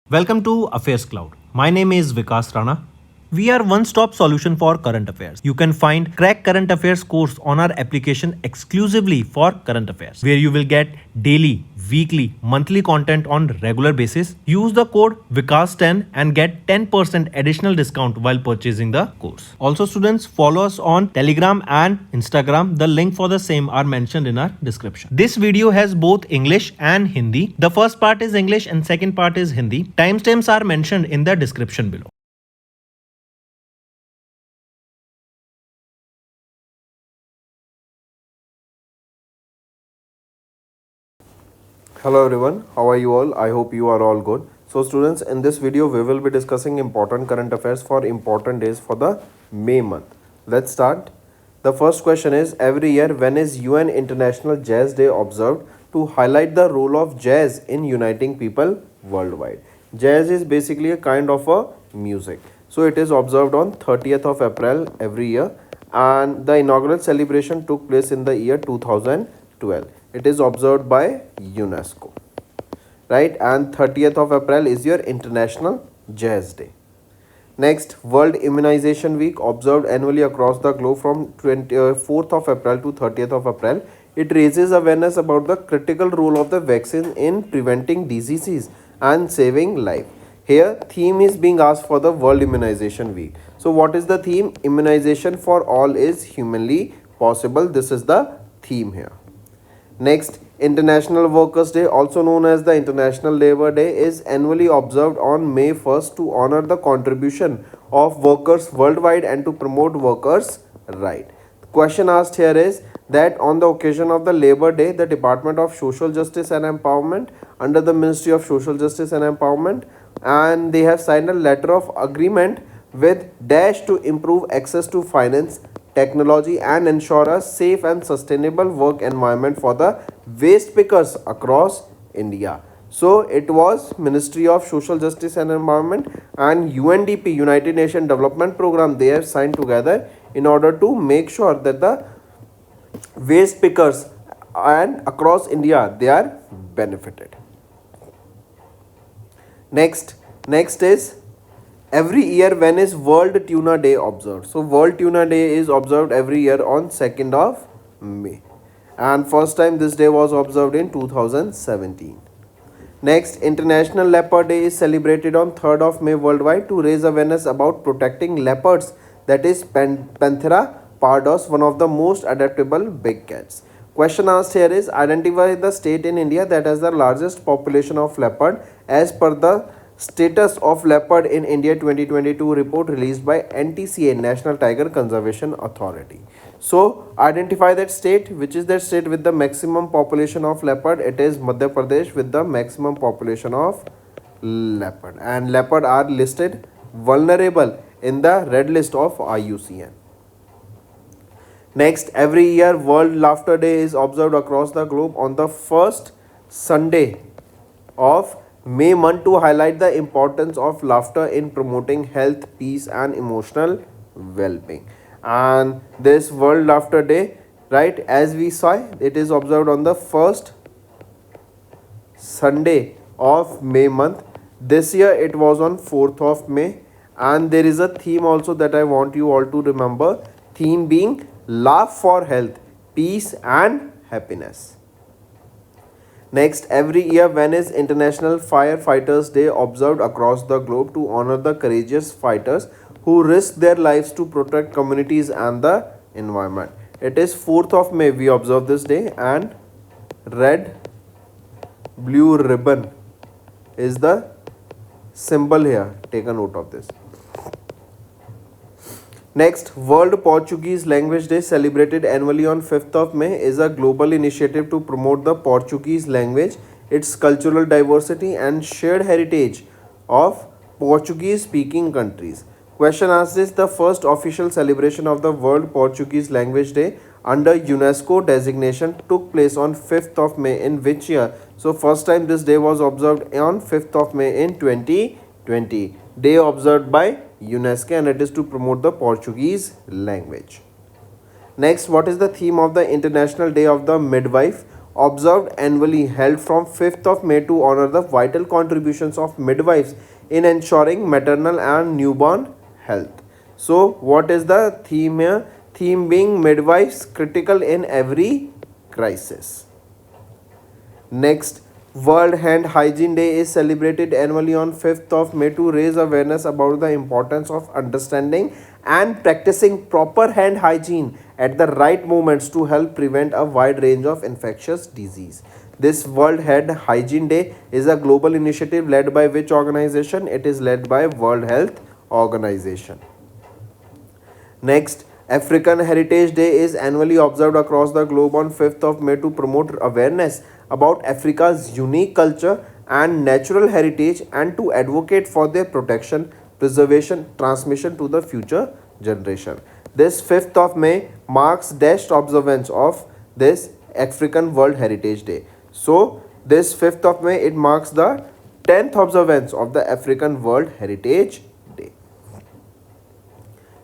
Welcome to AffairsCloud. My name is Vikas Rana. We are one-stop solution for current affairs. You can find Crack Current Affairs course on our application exclusively for current affairs, where you will get daily, weekly, monthly content on regular basis. Use the code VIKAS10 and get 10% additional discount while purchasing the course. Also, students, follow us on Telegram and Instagram. The link for the same are mentioned in our description. This video has both English and Hindi. The first part is English and second part is Hindi. Timestamps are mentioned in the description below. Hello everyone, how are you all? I hope you are all good. So students, in this video we will be discussing important current affairs for important days for the May month. Let's start. The first question is, every year when is UN International Jazz Day observed to highlight the role of jazz in uniting people worldwide? Jazz is basically a kind of a music. So it is observed on 30th of April every year, and the inaugural celebration took place in the year 2012. It is observed by UNESCO, right? And 30th of April is your International Jazz Day. Next, World Immunization Week, observed annually across the globe from 4th of April to 30th of April. It raises awareness about the critical role of the vaccine in preventing diseases and saving life. Here, theme is being asked for the World Immunization Week. So, what is the theme? Immunization for all is humanly possible. This is the theme here. Next, International Workers' Day, also known as the International Labour Day, is annually observed on May 1st to honor the contribution of workers worldwide and to promote workers' rights. The question asked here is that on the occasion of the Labour Day, the Department of Social Justice and Empowerment under the Ministry of Social Justice and Empowerment, and they have signed a letter of agreement with Dash to improve access to finance, technology and ensure a safe and sustainable work environment for the waste pickers across India. So it was Ministry of Social Justice and Environment and UNDP, United Nations Development Program, they have signed together in order to make sure that the waste pickers and across India they are benefited. Next is, every year when is World Tuna Day observed? So World Tuna Day is observed every year on 2nd of May. And first time this day was observed in 2017. Next, International Leopard Day is celebrated on 3rd of May worldwide to raise awareness about protecting leopards, that is Panthera pardus, one of the most adaptable big cats. Question asked here is, identify the state in India that has the largest population of leopard as per the Status of Leopard in India 2022 report released by NTCA, National Tiger Conservation Authority. So identify that state. Which is that state with the maximum population of leopard? It is Madhya Pradesh with the maximum population of leopard, and leopard are listed vulnerable in the red list of IUCN. Next, every year World Laughter Day is observed across the globe on the first Sunday of May month to highlight the importance of laughter in promoting health, peace and emotional well-being. And this World Laughter Day, right, as we saw, it is observed on the first Sunday of May month. This year it was on 4th of May, and there is a theme also that I want you all to remember. Theme being Laugh for Health, Peace and Happiness. Next, every year when is International Firefighters Day observed across the globe to honor the courageous fighters who risk their lives to protect communities and the environment. It is 4th of May we observe this day, and red blue ribbon is the symbol here. Take a note of this. Next, World Portuguese Language Day, celebrated annually on 5th of May, is a global initiative to promote the Portuguese language, its cultural diversity and shared heritage of Portuguese-speaking countries. Question asked is, the first official celebration of the World Portuguese Language Day under UNESCO designation took place on 5th of May in which year? So first time this day was observed on 5th of May in 2020. Day observed by UNESCO, and it is to promote the Portuguese language. Next, what is the theme of the International Day of the Midwife observed annually, held from 5th of May to honor the vital contributions of midwives in ensuring maternal and newborn health. So, what is the theme here? Theme being midwives critical in every crisis. Next, World Hand Hygiene Day is celebrated annually on 5th of May to raise awareness about the importance of understanding and practicing proper hand hygiene at the right moments to help prevent a wide range of infectious disease. This World Hand Hygiene Day is a global initiative led by which organization? It is led by World Health Organization. Next, African Heritage Day is annually observed across the globe on 5th of May to promote awareness about Africa's unique culture and natural heritage and to advocate for their protection, preservation, transmission to the future generation. This 5th of May marks dashed observance of this African World Heritage Day. So, this 5th of May it marks the 10th observance of the African World Heritage Day.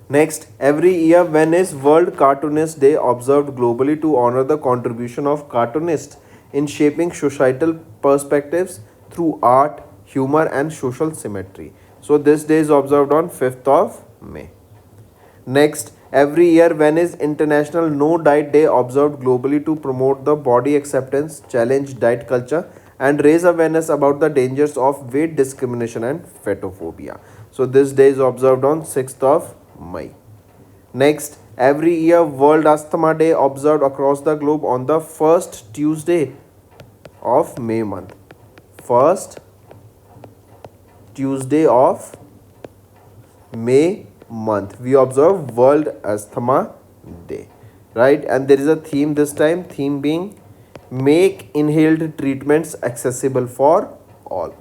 Next, every year when is World Cartoonist Day observed globally to honor the contribution of cartoonists in shaping societal perspectives through art, humor and social symmetry. So this day is observed on 5th of May. Next, every year when is International No Diet Day observed globally to promote the body acceptance, challenge diet culture and raise awareness about the dangers of weight discrimination and fetophobia. So this day is observed on 6th of May. Next, every year World Asthma Day observed across the globe on the first Tuesday of May month. First Tuesday of May month we observe World Asthma Day, right? And there is a theme this time, theme being make inhaled treatments accessible for all.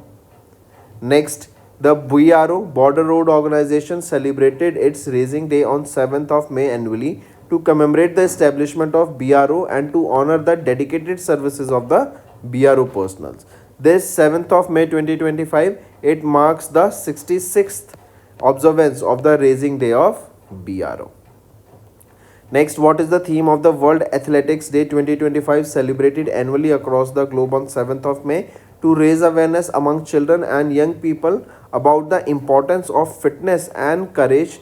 Next, the BRO Border Road Organization celebrated its Raising Day on 7th of May annually to commemorate the establishment of BRO and to honor the dedicated services of the BRO personals. This 7th of May 2025, it marks the 66th observance of the Raising Day of BRO. Next, what is the theme of the World Athletics Day 2025 celebrated annually across the globe on 7th of May to raise awareness among children and young people about the importance of fitness and courage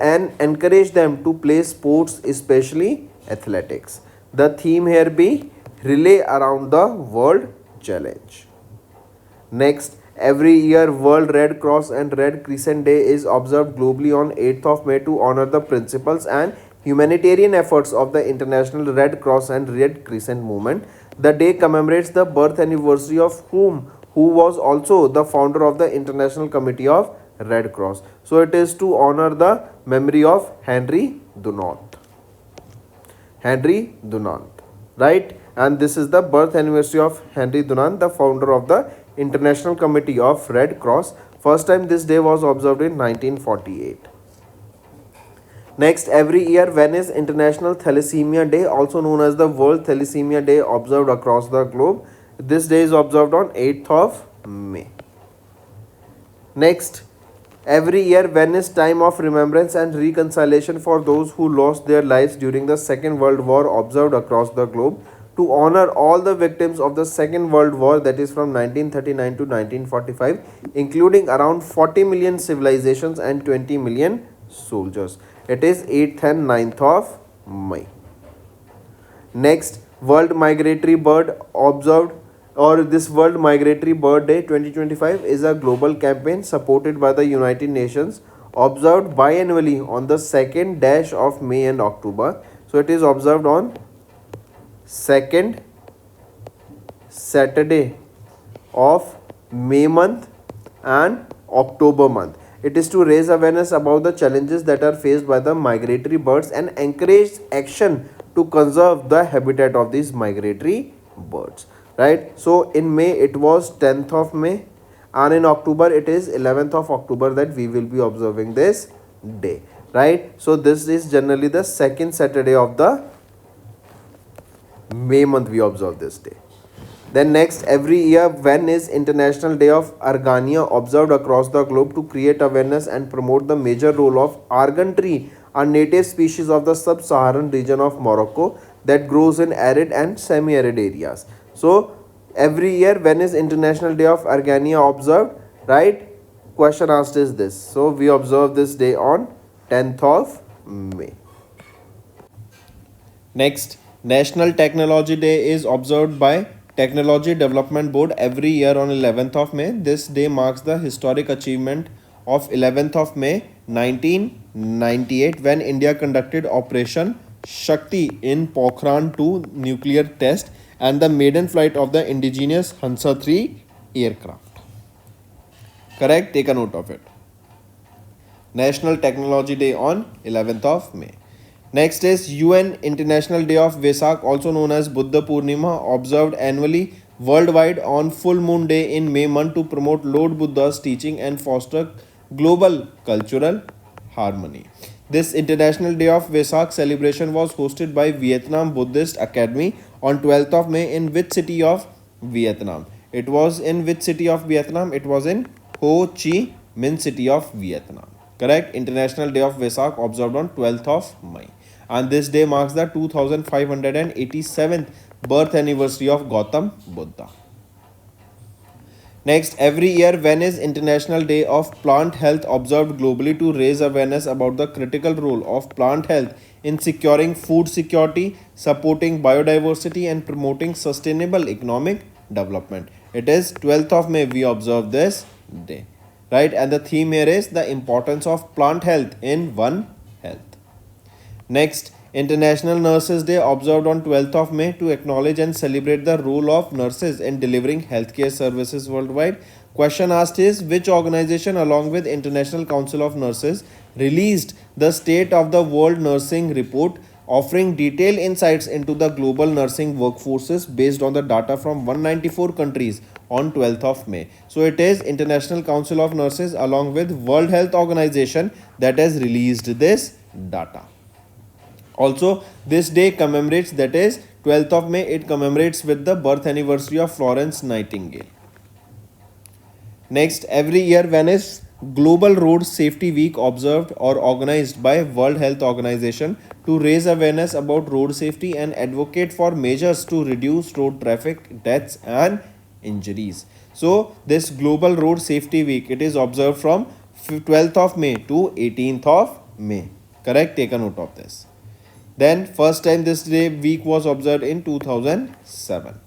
and encourage them to play sports, especially athletics. The theme here be Relay Around the World Challenge. Next, every year World Red Cross and Red Crescent Day is observed globally on 8th of May to honor the principles and humanitarian efforts of the International Red Cross and Red Crescent movement. The day commemorates the birth anniversary of who was also the founder of the International Committee of Red Cross. So it is to honor the memory of Henry Dunant. Henry Dunant, right? And this is the birth anniversary of Henry Dunant, the founder of the International Committee of Red Cross. First time this day was observed in 1948. Next, every year when is International Thalassemia Day, also known as the World Thalassemia Day, observed across the globe. This day is observed on 8th of May. Next, every year when is Time of Remembrance and Reconciliation for those who lost their lives during the Second World War observed across the globe to honor all the victims of the Second World War, that is from 1939 to 1945, including around 40 million civilizations and 20 million soldiers. It is 8th and 9th of May. Next, World Migratory Bird observed, or this World Migratory Bird Day 2025 is a global campaign supported by the United Nations, observed biannually on the second dash of May and October. So it is observed on second Saturday of May month and October month. It is to raise awareness about the challenges that are faced by the migratory birds and encourage action to conserve the habitat of these migratory birds, right? So in May it was 10th of May and in October it is 11th of October that we will be observing this day, right? So this is generally the second Saturday of the May month we observe this day. Then next, every year when is International Day of Argania observed across the globe to create awareness and promote the major role of argan tree, a native species of the sub-Saharan region of Morocco. that grows in arid and semi-arid areas. So every year, when is International Day of Argania observed? Right? Question asked is this. So we observe this day on 10th of May. Next, National Technology Day is observed by Technology Development Board every year on 11th of May. This day marks the historic achievement of 11th of May 1998 when India conducted Operation Shakti in Pokhran 2 nuclear test and the maiden flight of the indigenous Hansa 3 aircraft. Correct? Take a note of it. National Technology Day on 11th of May. Next is UN International Day of Vesak, also known as Buddha Purnima, observed annually worldwide on full moon day in May month to promote Lord Buddha's teaching and foster global cultural harmony. This International Day of Vesak celebration was hosted by Vietnam Buddhist Academy on 12th of May in which city of Vietnam? It was in which city of Vietnam? It was in Ho Chi Minh city of Vietnam. Correct? International Day of Vesak observed on 12th of May. And this day marks the 2587th birth anniversary of Gautam Buddha. Next, every year, when is International Day of Plant Health observed globally to raise awareness about the critical role of plant health in securing food security, supporting biodiversity, and promoting sustainable economic development. It is 12th of May we observe this day, right? And the theme here is the importance of plant health in One Health. Next, International Nurses Day observed on 12th of May to acknowledge and celebrate the role of nurses in delivering healthcare services worldwide. Question asked is which organization along with International Council of Nurses released the State of the World Nursing Report offering detailed insights into the global nursing workforces based on the data from 194 countries on 12th of May. So it is International Council of Nurses along with World Health Organization that has released this data. Also, this day commemorates, that is 12th of May, it commemorates with the birth anniversary of Florence Nightingale. Next, every year when is Global Road Safety Week observed or organized by World Health Organization to raise awareness about road safety and advocate for measures to reduce road traffic deaths and injuries. So, this Global Road Safety Week, it is observed from 12th of May to 18th of May. Correct? Take a note of this. Then first time this day week was observed in 2007.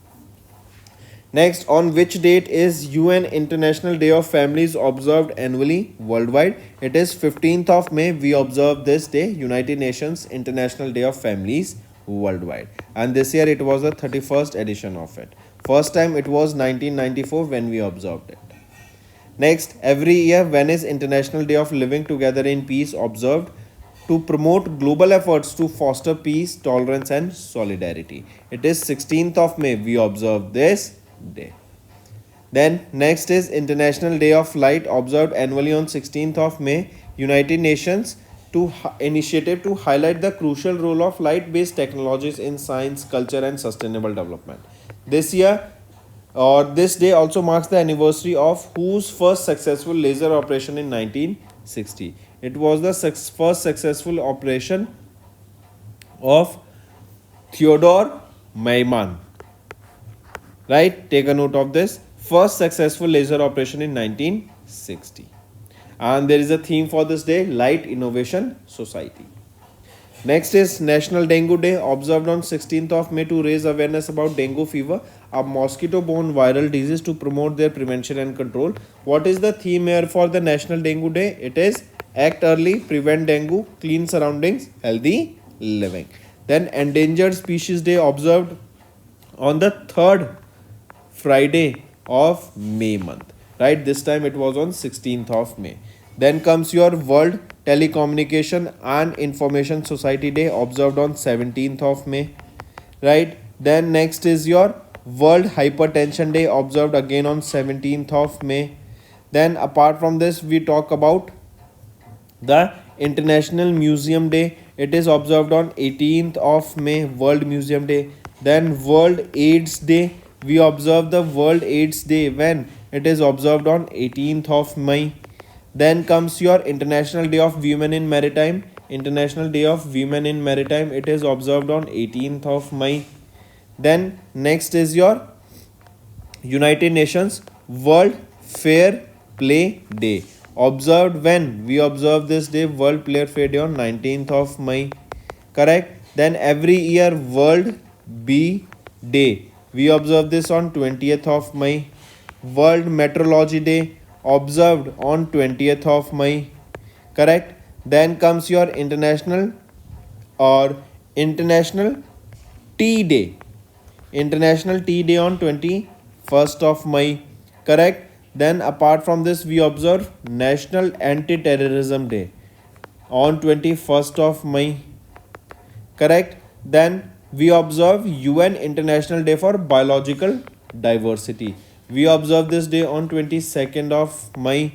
Next, on which date is UN International Day of Families observed annually worldwide? It is 15th of May we observe this day, United Nations International Day of Families worldwide. And this year it was the 31st edition of it. First time it was 1994 when we observed it. Next, every year when is International Day of Living Together in Peace observed? To promote global efforts to foster peace, tolerance and solidarity. It is 16th of May we observe this day. Then next is International Day of Light observed annually on 16th of May. United Nations to initiative to highlight the crucial role of light-based technologies in science, culture and sustainable development. This year or this day also marks the anniversary of whose first successful laser operation in 1960. It was the first successful operation of Theodore Maiman. Right? Take a note of this. First successful laser operation in 1960. And there is a theme for this day, Light Innovation Society. Next is National Dengue Day observed on 16th of May to raise awareness about dengue fever, a mosquito-borne viral disease to promote their prevention and control. What is the theme here for the National Dengue Day? It is Act Early, Prevent Dengue, Clean Surroundings, Healthy Living. Then Endangered Species Day observed on the third Friday of May month. Right, this time it was on 16th of May. Then comes your World Telecommunication and Information Society Day observed on 17th of May. Right, then next is your World Hypertension Day observed again on 17th of May. Then apart from this we talk about the International Museum Day. It is observed on 18th of May, World Museum Day. Then World AIDS Day. We observe the World AIDS Day when it is observed on 18th of May. Then comes your International Day of Women in Maritime. International Day of Women in Maritime, it is observed on 18th of May. Then next is your United Nations World Fair Play Day. Observed when? We observe this day, World Player Fair Day, on 19th of May. Correct? Then every year World Bee Day. We observe this on 20th of May. World Meteorology Day observed on 20th of May. Correct? Then comes your International Tea Day. International Tea Day on 21st of May. Correct? Then apart from this, we observe National Anti-Terrorism Day on 21st of May. Correct? Then we observe UN International Day for Biological Diversity. We observe this day on 22nd of May.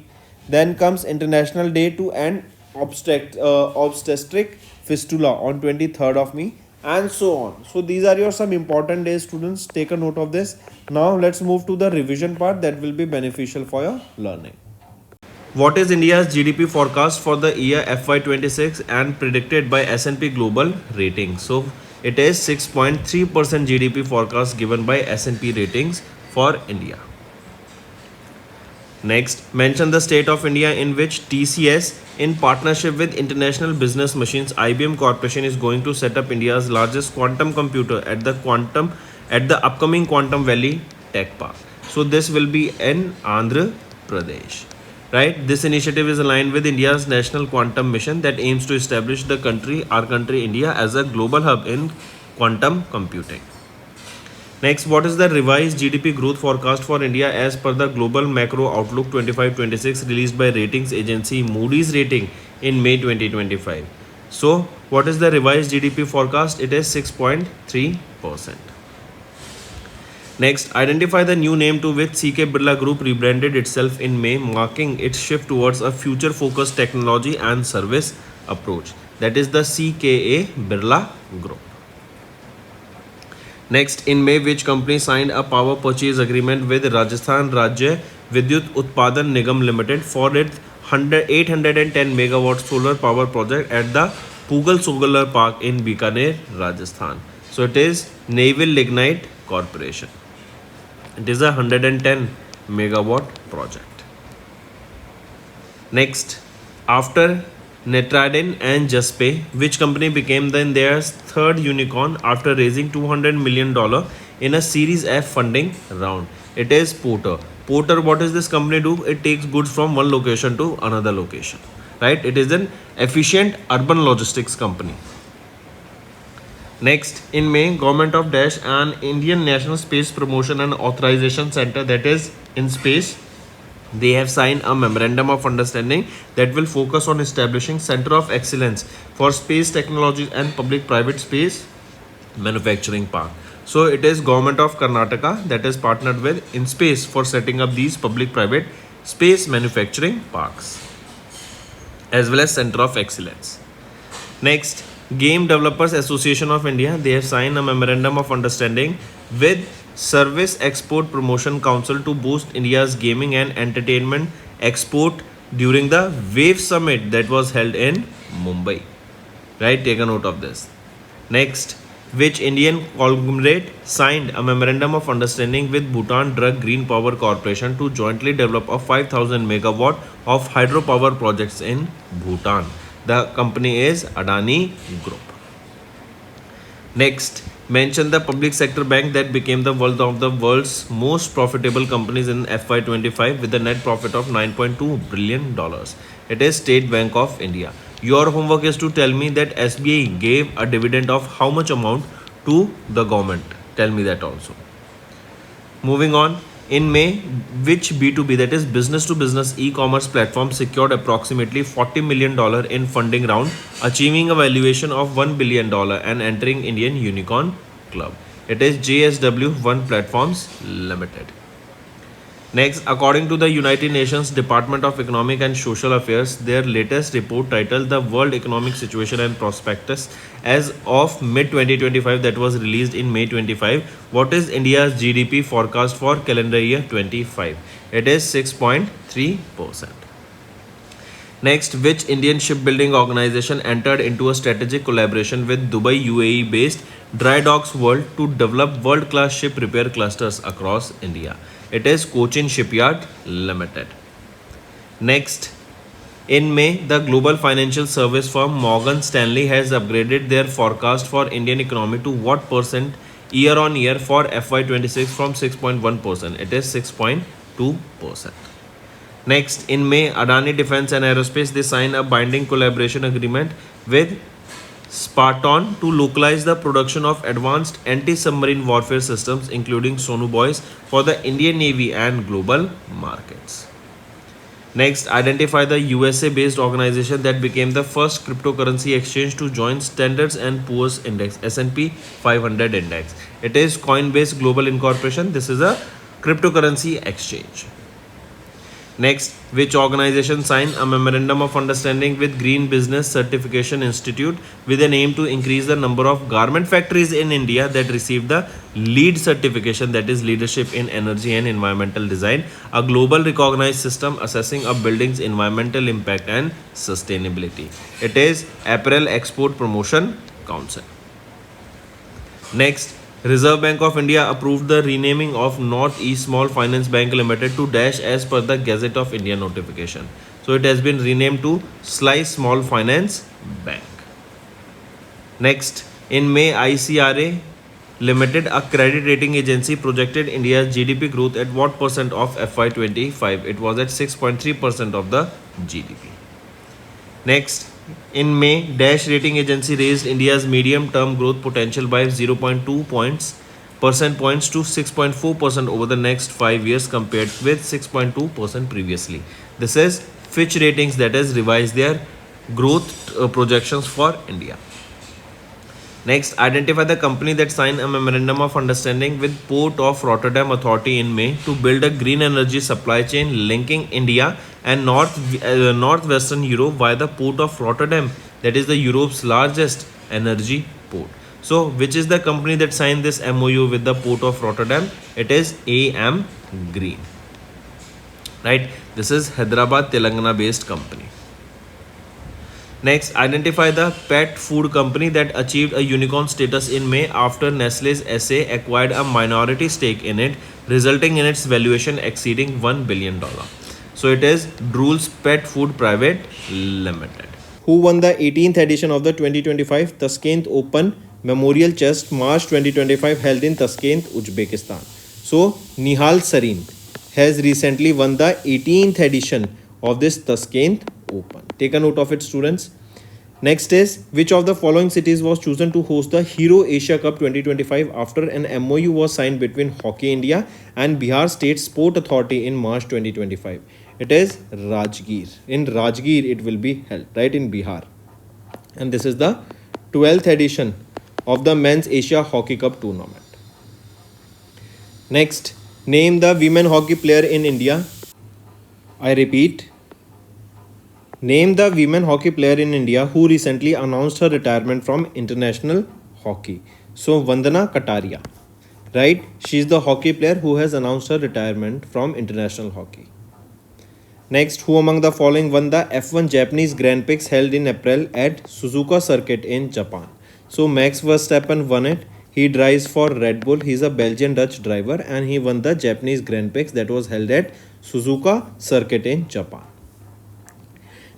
Then comes International Day to End Obstetric Fistula on 23rd of May, and so on. So these are your some important days, students. Take a note of this. Now let's move to the revision part that will be beneficial for your learning. What is India's GDP forecast for the year FY26 and predicted by S&P Global Ratings? So it is 6.3% GDP forecast given by S&P Ratings for India. Next, mention the state of India in which TCS, in partnership with International Business Machines, IBM Corporation, is going to set up India's largest quantum computer at the upcoming Quantum Valley Tech Park. So this will be in Andhra Pradesh. Right? This initiative is aligned with India's national quantum mission that aims to establish our country India, as a global hub in quantum computing. Next, what is the revised GDP growth forecast for India as per the Global Macro Outlook 25-26 released by ratings agency Moody's Rating in May 2025? So, what is the revised GDP forecast? It is 6.3%. Next, identify the new name to which CK Birla Group rebranded itself in May, marking its shift towards a future-focused technology and service approach. That is the CKA Birla Group. Next, in May, which company signed a power purchase agreement with Rajasthan Rajya Vidyut Utpadan Nigam Limited for its 810 megawatt solar power project at the Pugal Solar Park in Bikaner, Rajasthan. So it is Naval Lignite Corporation. It is a 110 megawatt project. Next, after Netradin and Juspay, which company became then their third unicorn after raising $200 million in a Series F funding round? It is Porter. Porter, what does this company do? It takes goods from one location to another location. Right? It is an efficient urban logistics company. Next, in May, Government of Dash and Indian National Space Promotion and Authorization Center, that is InSpace, they have signed a memorandum of understanding that will focus on establishing Center of Excellence for Space Technologies and Public-Private Space Manufacturing Park. So it is Government of Karnataka that is partnered with InSpace for setting up these public-private space manufacturing parks, as well as Center of Excellence. Next, Game Developers Association of India, they have signed a memorandum of understanding with Service Export Promotion Council to boost India's gaming and entertainment export during the Wave Summit that was held in Mumbai. Right, take a note of this. Next, which Indian conglomerate signed a memorandum of understanding with Bhutan Drug Green Power Corporation to jointly develop a 5,000 megawatt of hydropower projects in Bhutan? The company is Adani Group. Next, mention the public sector bank that became one of the world's most profitable companies in FY25 with a net profit of $9.2 billion. It is State Bank of India. Your homework is to tell me that SBI gave a dividend of how much amount to the government. Tell me that also. Moving on. In May, which B2B, that is business to business e-commerce platform, secured approximately $40 million in funding round, achieving a valuation of $1 billion and entering Indian Unicorn Club? It is JSW One Platforms Limited. Next, according to the United Nations Department of Economic and Social Affairs, their latest report titled The World Economic Situation and Prospectus as of mid-2025 that was released in May 25, what is India's GDP forecast for calendar year 25? It is 6.3%. Next, which Indian shipbuilding organization entered into a strategic collaboration with Dubai UAE based Dry Docks World to develop world class ship repair clusters across India? It is Cochin Shipyard Limited. Next, in May, the global financial service firm Morgan Stanley has upgraded their forecast for Indian economy to what percent year on year for FY26 from 6.1%? It is 6.2%. Next, in May, Adani Defence and Aerospace they signed a binding collaboration agreement with Sparton to localize the production of advanced anti-submarine warfare systems including sonobuoys for the Indian Navy and global markets. Next, identify the USA-based organization that became the first cryptocurrency exchange to join Standards and Poor's Index (S&P 500 Index). It is Coinbase Global Incorporation. This is a cryptocurrency exchange. Next, which organization signed a memorandum of understanding with Green Business Certification Institute with an aim to increase the number of garment factories in India that receive the LEED certification, that is Leadership in Energy and Environmental Design, a global recognized system assessing a building's environmental impact and sustainability. It is Apparel Export Promotion Council. Next, Reserve Bank of India approved the renaming of Northeast Small Finance Bank Limited to Dash as per the Gazette of India notification. So it has been renamed to Slice Small Finance Bank. Next, in May, ICRA Limited, a credit rating agency, projected India's GDP growth at what percent of FY25? It was at 6.3% of the GDP. Next, in May, Dash Rating Agency raised India's medium-term growth potential by 0.2 percent points to 6.4% over the next 5 years compared with 6.2% previously. This is Fitch Ratings that has revised their growth projections for India. Next, identify the company that signed a memorandum of understanding with Port of Rotterdam Authority in May to build a green energy supply chain linking India and northwestern Europe via the Port of Rotterdam, that is the Europe's largest energy port. So, which is the company that signed this MOU with the Port of Rotterdam? It is AM Green. Right? This is Hyderabad, Telangana based company. Next, identify the pet food company that achieved a unicorn status in May after Nestle's SA acquired a minority stake in it, resulting in its valuation exceeding $1 billion. So it is Drool's Pet Food Private Limited. Who won the 18th edition of the 2025 Tashkent Open Memorial Chess March 2025 held in Tashkent, Uzbekistan? So Nihal Sarin has recently won the 18th edition of this Tashkent Open. Take a note of it, students. Next is, which of the following cities was chosen to host the Hero Asia Cup 2025 after an MOU was signed between Hockey India and Bihar State Sport Authority in March 2025? It is Rajgir. In Rajgir it will be held, right, in Bihar. And this is the 12th edition of the Men's Asia Hockey Cup tournament. Next, name the women hockey player in India. I repeat, name the women hockey player in India who recently announced her retirement from international hockey. So Vandana Kataria, right? She is the hockey player who has announced her retirement from international hockey. Next, who among the following won the F1 Japanese Grand Prix held in April at Suzuka Circuit in Japan? So Max Verstappen won it. He drives for Red Bull. He is a Belgian Dutch driver and he won the Japanese Grand Prix that was held at Suzuka Circuit in Japan.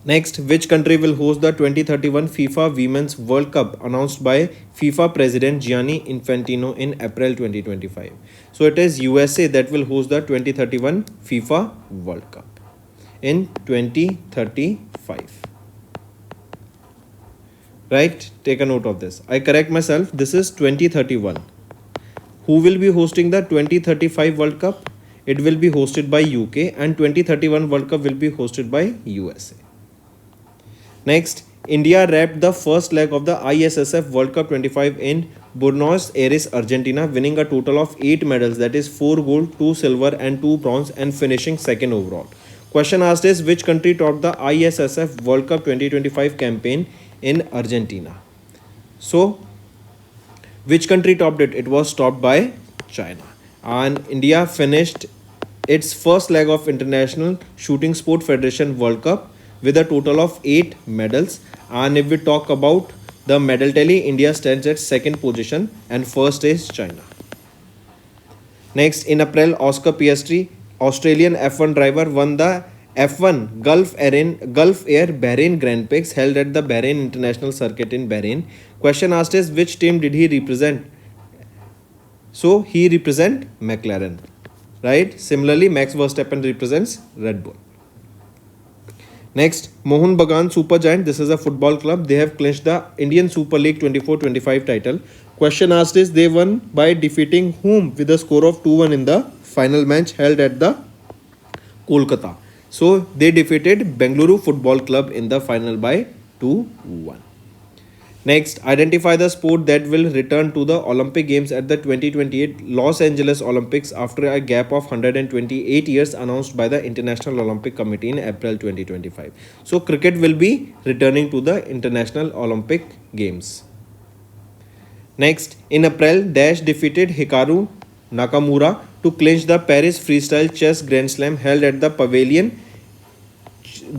Next, which country will host the 2031 FIFA Women's World Cup announced by FIFA President Gianni Infantino in April 2025? So it is USA that will host the 2031 FIFA World Cup in 2035. Right? Take a note of this. I correct myself. This is 2031. Who will be hosting the 2035 World Cup? It will be hosted by UK and 2031 World Cup will be hosted by USA. Next, India wrapped the first leg of the ISSF World Cup 25 in Buenos Aires, Argentina, winning a total of 8 medals, that is 4 gold, 2 silver and 2 bronze, and finishing second overall. Question asked is, which country topped the ISSF World Cup 2025 campaign in Argentina? So, which country topped it? It was topped by China. And India finished its first leg of International Shooting Sport Federation World Cup with a total of 8 medals. And if we talk about the medal tally, India stands at second position and first is China. Next, in April, Oscar Piastri, Australian F1 driver, won the F1 Gulf Air Bahrain Grand Prix held at the Bahrain International Circuit in Bahrain. Question asked is which team did he represent? So he represent McLaren, right? Similarly, Max Verstappen represents Red Bull. Next, Mohun Bagan Supergiant. This is a football club. They have clinched the Indian Super League 24-25 title. Question asked is they won by defeating whom with a score of 2-1 in the final match held at the Kolkata. So they defeated Bengaluru Football Club in the final by 2-1. Next, identify the sport that will return to the Olympic Games at the 2028 Los Angeles Olympics after a gap of 128 years announced by the International Olympic Committee in April 2025. So cricket will be returning to the International Olympic Games. Next, in April, Dash defeated Hikaru Nakamura to clinch the Paris Freestyle Chess Grand Slam held at the Pavilion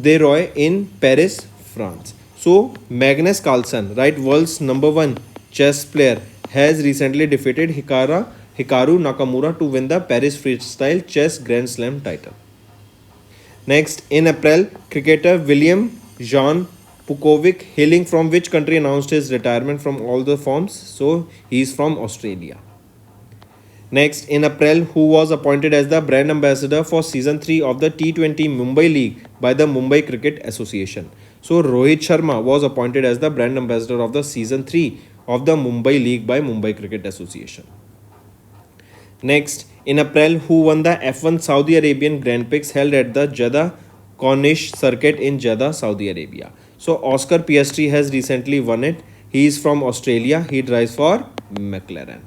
de Roy in Paris, France. So, Magnus Carlsen, right, world's #1 chess player, has recently defeated Hikaru Nakamura to win the Paris Freestyle Chess Grand Slam title. Next, in April, cricketer William Jean Pukovic, hailing from which country, announced his retirement from all the forms. So, he is from Australia. Next, in April, who was appointed as the brand ambassador for season 3 of the T20 Mumbai League by the Mumbai Cricket Association. So, Rohit Sharma was appointed as the brand ambassador of the season 3 of the Mumbai League by Mumbai Cricket Association. Next, in April, who won the F1 Saudi Arabian Grand Prix held at the Jeddah Corniche Circuit in Jeddah, Saudi Arabia. So, Oscar Piastri has recently won it. He is from Australia. He drives for McLaren.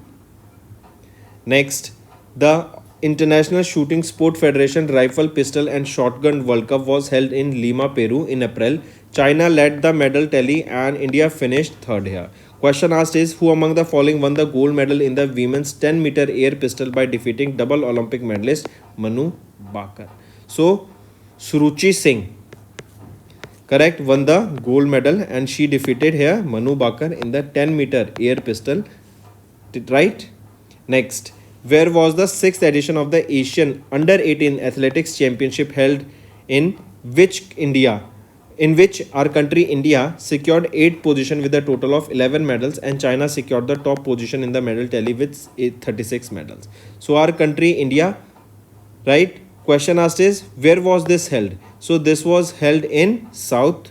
Next, the International Shooting Sport Federation Rifle, Pistol and Shotgun World Cup was held in Lima, Peru in April. China led the medal tally and India finished third here. Question asked is who among the following won the gold medal in the women's 10-meter air pistol by defeating double Olympic medalist Manu Bakar. So, Suruchi Singh, correct, won the gold medal and she defeated here Manu Bakar in the 10-meter air pistol, right? Next, where was the 6th edition of the Asian Under-18 Athletics Championship held in which our country India secured 8th position with a total of 11 medals and China secured the top position in the medal tally with 36 medals. So our country India, right? Question asked is where was this held? So this was held in Saudi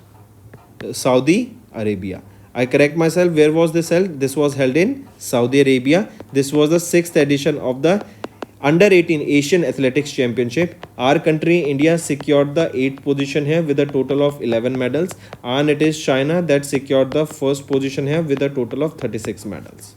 Arabia. I correct myself. Where was this held? This was held in Saudi Arabia. This was the 6th edition of the Under-18 Asian Athletics Championship. Our country India secured the 8th position here with a total of 11 medals and it is China that secured the first position here with a total of 36 medals.